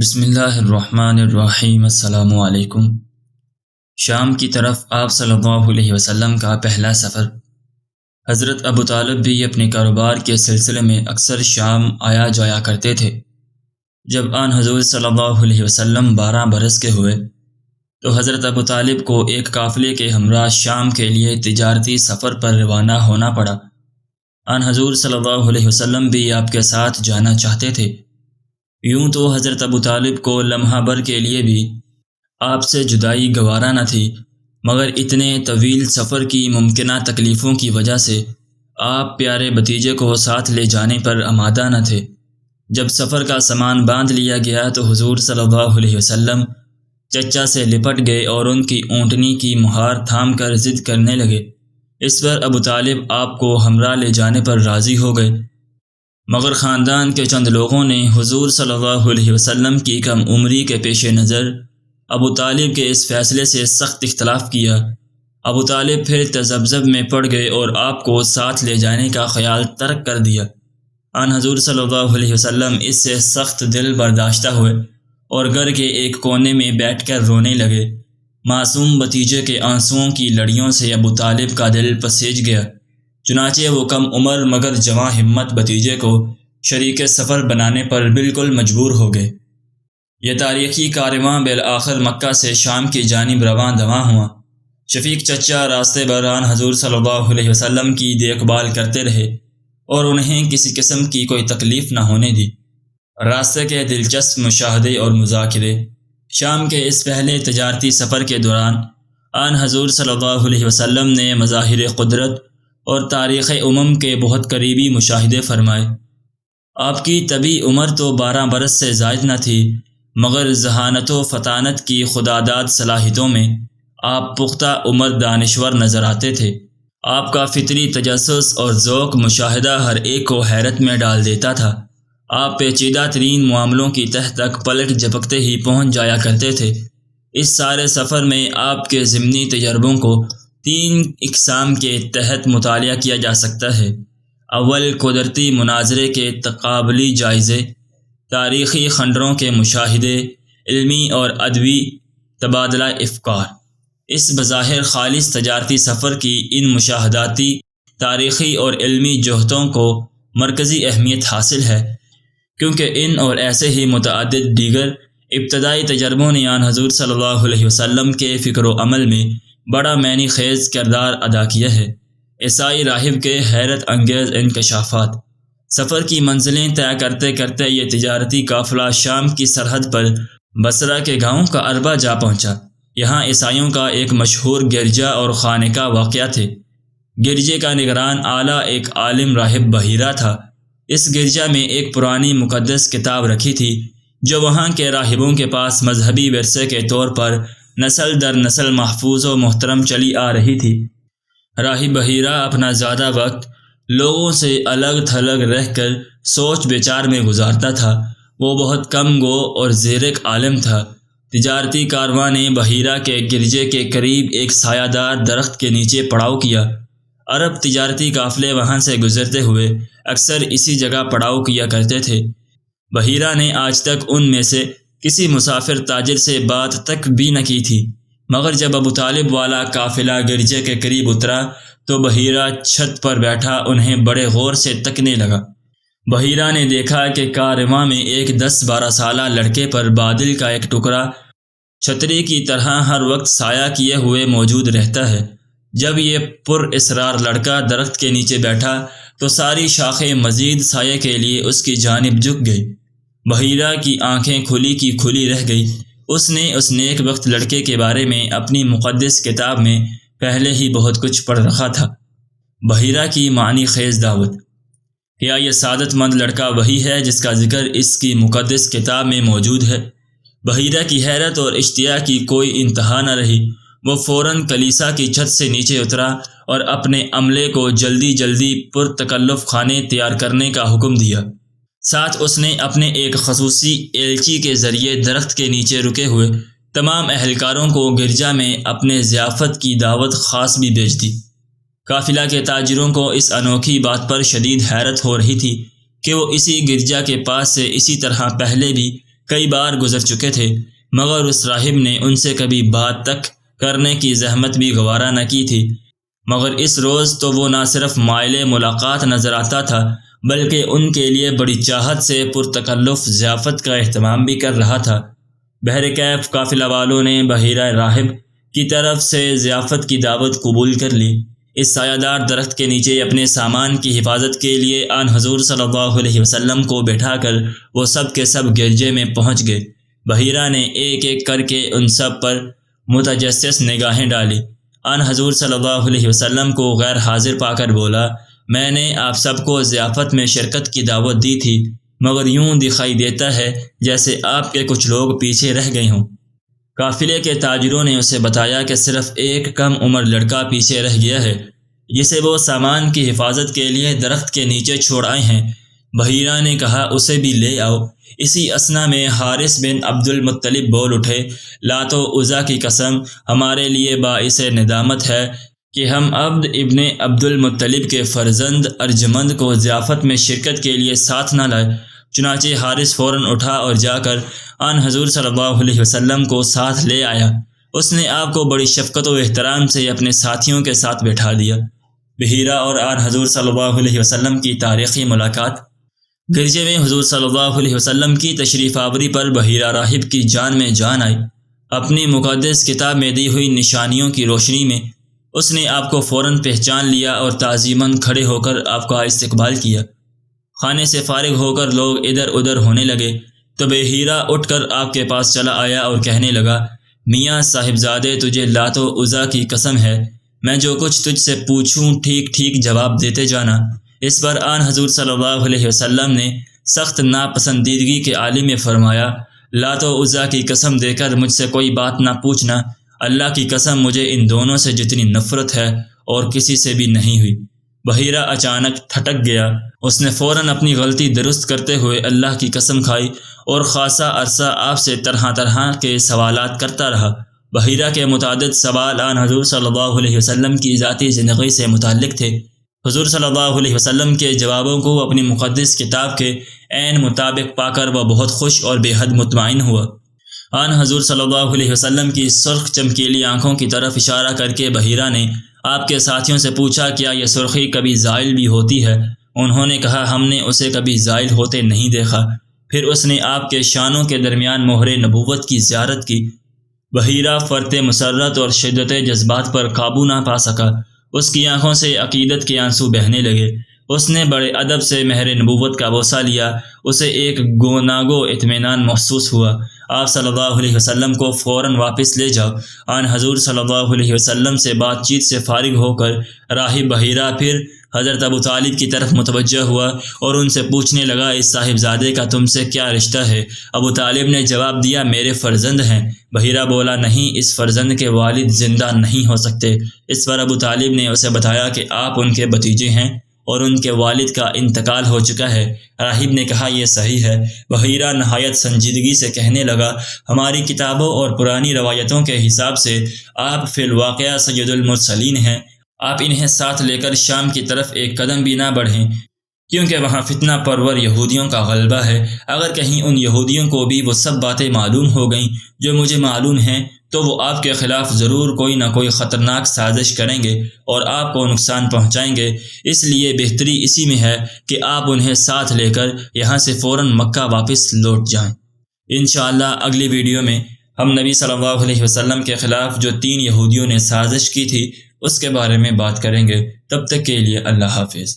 بسم اللہ الرحمن الرحیم۔ السلام علیکم۔ شام کی طرف آپ صلی اللہ علیہ وسلم کا پہلا سفر۔ حضرت ابو طالب بھی اپنے کاروبار کے سلسلے میں اکثر شام آیا جایا کرتے تھے۔ جب آن حضور صلی اللہ علیہ وسلم 12 برس کے ہوئے تو حضرت ابو طالب کو ایک قافلے کے ہمراہ شام کے لیے تجارتی سفر پر روانہ ہونا پڑا۔ آن حضور صلی اللہ علیہ وسلم بھی آپ کے ساتھ جانا چاہتے تھے۔ یوں تو حضرت ابو طالب کو لمحہ بھر کے لیے بھی آپ سے جدائی گوارا نہ تھی، مگر اتنے طویل سفر کی ممکنہ تکلیفوں کی وجہ سے آپ پیارے بھتیجے کو ساتھ لے جانے پر آمادہ نہ تھے۔ جب سفر کا سامان باندھ لیا گیا تو حضور صلی اللہ علیہ وسلم چچا سے لپٹ گئے اور ان کی اونٹنی کی مہار تھام کر ضد کرنے لگے۔ اس پر ابو طالب آپ کو ہمراہ لے جانے پر راضی ہو گئے، مگر خاندان کے چند لوگوں نے حضور صلی اللہ علیہ وسلم کی کم عمری کے پیش نظر ابو طالب کے اس فیصلے سے سخت اختلاف کیا۔ ابو طالب پھر تذبذب میں پڑ گئے اور آپ کو ساتھ لے جانے کا خیال ترک کر دیا۔ آن حضور صلی اللہ علیہ وسلم اس سے سخت دل برداشتہ ہوئے اور گھر کے ایک کونے میں بیٹھ کر رونے لگے۔ معصوم بھتیجے کے آنسوؤں کی لڑیوں سے ابو طالب کا دل پسیج گیا، چنانچہ وہ کم عمر مگر جواں ہمت بھتیجے کو شریک سفر بنانے پر بالکل مجبور ہو گئے۔ یہ تاریخی کارواں بالآخر مکہ سے شام کی جانب رواں دواں ہوا۔ شفیق چچا راستے برآن حضور صلی اللہ علیہ وسلم کی دیکھ بھال کرتے رہے اور انہیں کسی قسم کی کوئی تکلیف نہ ہونے دی۔ راستے کے دلچسپ مشاہدے اور مذاکرے۔ شام کے اس پہلے تجارتی سفر کے دوران آن حضور صلی اللہ علیہ وسلم نے مظاہر قدرت اور تاریخ امم کے بہت قریبی مشاہدے فرمائے۔ آپ کی طبی عمر تو 12 برس سے زائد نہ تھی، مگر ذہانت و فطانت کی خداداد صلاحیتوں میں آپ پختہ عمر دانشور نظر آتے تھے۔ آپ کا فطری تجسس اور ذوق مشاہدہ ہر ایک کو حیرت میں ڈال دیتا تھا۔ آپ پیچیدہ ترین معاملوں کی تہ تک پلک جھپکتے ہی پہنچ جایا کرتے تھے۔ اس سارے سفر میں آپ کے ضمنی تجربوں کو 3 اقسام کے تحت مطالعہ کیا جا سکتا ہے۔ اول، قدرتی مناظرے کے تقابلی جائزے، تاریخی خنڈروں کے مشاہدے، علمی اور ادبی تبادلہ افکار۔ اس بظاہر خالص تجارتی سفر کی ان مشاہداتی، تاریخی اور علمی جہتوں کو مرکزی اہمیت حاصل ہے، کیونکہ ان اور ایسے ہی متعدد دیگر ابتدائی تجربوں نے آن حضور صلی اللہ علیہ وسلم کے فکر و عمل میں بڑا معنی خیز کردار ادا کیا ہے۔ عیسائی راہب کے حیرت انگیز انکشافات۔ سفر کی منزلیں طے کرتے کرتے یہ تجارتی قافلہ شام کی سرحد پر بصرہ کے گاؤں کا اربہ جا پہنچا۔ یہاں عیسائیوں کا ایک مشہور گرجا اور خانقاہ واقع تھے۔ گرجے کا نگران اعلیٰ ایک عالم راہب بحیرہ تھا۔ اس گرجا میں ایک پرانی مقدس کتاب رکھی تھی جو وہاں کے راہبوں کے پاس مذہبی ورثے کے طور پر نسل در نسل محفوظ و محترم چلی آ رہی تھی۔ راہب بحیرہ اپنا زیادہ وقت لوگوں سے الگ تھلگ رہ کر سوچ بچار میں گزارتا تھا۔ وہ بہت کم گو اور زیرک عالم تھا۔ تجارتی کارواں نے بحیرہ کے گرجے کے قریب ایک سایہ دار درخت کے نیچے پڑاؤ کیا۔ عرب تجارتی قافلے وہاں سے گزرتے ہوئے اکثر اسی جگہ پڑاؤ کیا کرتے تھے۔ بحیرہ نے آج تک ان میں سے کسی مسافر تاجر سے بات تک بھی نہ کی تھی، مگر جب ابو طالب والا قافلہ گرجے کے قریب اترا تو بحیرہ چھت پر بیٹھا انہیں بڑے غور سے تکنے لگا۔ بحیرہ نے دیکھا کہ کارواں میں ایک 10-12 سالہ لڑکے پر بادل کا ایک ٹکڑا چھتری کی طرح ہر وقت سایہ کیے ہوئے موجود رہتا ہے۔ جب یہ پر اسرار لڑکا درخت کے نیچے بیٹھا تو ساری شاخیں مزید سایہ کے لیے اس کی جانب جھک گئی۔ بحیرہ کی آنکھیں کھلی کی کھلی رہ گئی۔ اس نے اس نیک وقت لڑکے کے بارے میں اپنی مقدس کتاب میں پہلے ہی بہت کچھ پڑھ رکھا تھا۔ بحیرہ کی معنی خیز دعوت۔ کیا یہ سعادت مند لڑکا وہی ہے جس کا ذکر اس کی مقدس کتاب میں موجود ہے؟ بحیرہ کی حیرت اور اشتیاق کی کوئی انتہا نہ رہی۔ وہ فوراً کلیسا کی چھت سے نیچے اترا اور اپنے عملے کو جلدی جلدی پرتکلف خانے تیار کرنے کا حکم دیا۔ ساتھ اس نے اپنے ایک خصوصی ایلچی کے ذریعے درخت کے نیچے رکے ہوئے تمام اہلکاروں کو گرجا میں اپنے ضیافت کی دعوت خاص بھی بھیج دی۔ قافلہ کے تاجروں کو اس انوکھی بات پر شدید حیرت ہو رہی تھی کہ وہ اسی گرجا کے پاس سے اسی طرح پہلے بھی کئی بار گزر چکے تھے، مگر اس راہب نے ان سے کبھی بات تک کرنے کی زحمت بھی گوارا نہ کی تھی۔ مگر اس روز تو وہ نہ صرف مائل ملاقات نظر آتا تھا، بلکہ ان کے لیے بڑی چاہت سے پرتکلف ضیافت کا اہتمام بھی کر رہا تھا۔ بحر کیف قافلہ والوں نے بحیرہ راہب کی طرف سے ضیافت کی دعوت قبول کر لی۔ اس سایہ دار درخت کے نیچے اپنے سامان کی حفاظت کے لیے آن حضور صلی اللہ علیہ وسلم کو بٹھا کر وہ سب کے سب گرجے میں پہنچ گئے۔ بحیرہ نے ایک ایک کر کے ان سب پر متجسس نگاہیں ڈالی۔ آن حضور صلی اللہ علیہ وسلم کو غیر حاضر پا کر بولا، میں نے آپ سب کو ضیافت میں شرکت کی دعوت دی تھی، مگر یوں دکھائی دیتا ہے جیسے آپ کے کچھ لوگ پیچھے رہ گئے ہوں۔ قافلے کے تاجروں نے اسے بتایا کہ صرف ایک کم عمر لڑکا پیچھے رہ گیا ہے، جسے وہ سامان کی حفاظت کے لیے درخت کے نیچے چھوڑ آئے ہیں۔ بحیرہ نے کہا، اسے بھی لے آؤ۔ اسی اثنا میں حارث بن عبد المطلب بول اٹھے، لات و عزیٰ کی قسم، ہمارے لیے باعث ندامت ہے کہ ہم عبد ابن عبد المطلب کے فرزند ارجمند کو ضیافت میں شرکت کے لیے ساتھ نہ لائے۔ چنانچہ حارث فوراً اٹھا اور جا کر آن حضور صلی اللہ علیہ وسلم کو ساتھ لے آیا۔ اس نے آپ کو بڑی شفقت و احترام سے اپنے ساتھیوں کے ساتھ بٹھا دیا۔ بحیرہ اور آن حضور صلی اللہ علیہ وسلم کی تاریخی ملاقات۔ گرجے میں حضور صلی اللہ علیہ وسلم کی تشریف آوری پر بحیرہ راہب کی جان میں جان آئی۔ اپنی مقدس کتاب میں دی ہوئی نشانیوں کی روشنی میں اس نے آپ کو فوراً پہچان لیا اور تعظیماً کھڑے ہو کر آپ کا استقبال کیا۔ خانے سے فارغ ہو کر لوگ ادھر ادھر ہونے لگے تو بحیرہ اٹھ کر آپ کے پاس چلا آیا اور کہنے لگا، میاں صاحبزادے، تجھے لات و عزیٰ کی قسم ہے، میں جو کچھ تجھ سے پوچھوں ٹھیک ٹھیک جواب دیتے جانا۔ اس پر آن حضور صلی اللہ علیہ وسلم نے سخت ناپسندیدگی کے عالم میں فرمایا، لات و عزیٰ کی قسم دے کر مجھ سے کوئی بات نہ پوچھنا، اللہ کی قسم مجھے ان دونوں سے جتنی نفرت ہے اور کسی سے بھی نہیں ہوئی۔ بحیرہ اچانک تھٹک گیا۔ اس نے فوراً اپنی غلطی درست کرتے ہوئے اللہ کی قسم کھائی اور خاصا عرصہ آپ سے طرح طرح کے سوالات کرتا رہا۔ بحیرہ کے متعدد سوال آن حضور صلی اللہ علیہ وسلم کی ذاتی زندگی سے متعلق تھے۔ حضور صلی اللہ علیہ وسلم کے جوابوں کو اپنی مقدس کتاب کے عین مطابق پا کر وہ بہت خوش اور بے حد مطمئن ہوا۔ آن حضور صلی اللہ علیہ وسلم کی سرخ چمکیلی آنکھوں کی طرف اشارہ کر کے بحیرہ نے آپ کے ساتھیوں سے پوچھا، کیا یہ سرخی کبھی زائل بھی ہوتی ہے؟ انہوں نے کہا، ہم نے اسے کبھی زائل ہوتے نہیں دیکھا۔ پھر اس نے آپ کے شانوں کے درمیان مہر نبوت کی زیارت کی۔ بحیرہ فرط مسرت اور شدت جذبات پر قابو نہ پا سکا۔ اس کی آنکھوں سے عقیدت کے آنسو بہنے لگے۔ اس نے بڑے ادب سے مہر نبوت کا بوسہ لیا۔ اسے ایک گوناگو اطمینان محسوس ہوا۔ آپ صلی اللہ علیہ وسلم کو فوراً واپس لے جاؤ۔ آن حضور صلی اللہ علیہ وسلم سے بات چیت سے فارغ ہو کر راہب بحیرہ پھر حضرت ابو طالب کی طرف متوجہ ہوا اور ان سے پوچھنے لگا، اس صاحبزادے کا تم سے کیا رشتہ ہے؟ ابو طالب نے جواب دیا، میرے فرزند ہیں۔ بحیرہ بولا، نہیں، اس فرزند کے والد زندہ نہیں ہو سکتے۔ اس پر ابو طالب نے اسے بتایا کہ آپ ان کے بھتیجے ہیں اور ان کے والد کا انتقال ہو چکا ہے۔ راہب نے کہا، یہ صحیح ہے۔ بحیرہ نہایت سنجیدگی سے کہنے لگا، ہماری کتابوں اور پرانی روایتوں کے حساب سے آپ فی الواقعہ سید المرسلین ہیں۔ آپ انہیں ساتھ لے کر شام کی طرف ایک قدم بھی نہ بڑھیں، کیونکہ وہاں فتنہ پرور یہودیوں کا غلبہ ہے۔ اگر کہیں ان یہودیوں کو بھی وہ سب باتیں معلوم ہو گئیں جو مجھے معلوم ہیں تو وہ آپ کے خلاف ضرور کوئی نہ کوئی خطرناک سازش کریں گے اور آپ کو نقصان پہنچائیں گے۔ اس لیے بہتری اسی میں ہے کہ آپ انہیں ساتھ لے کر یہاں سے فوراً مکہ واپس لوٹ جائیں۔ انشاءاللہ اگلی ویڈیو میں ہم نبی صلی اللہ علیہ وسلم کے خلاف جو 3 یہودیوں نے سازش کی تھی اس کے بارے میں بات کریں گے۔ تب تک کے لیے اللہ حافظ۔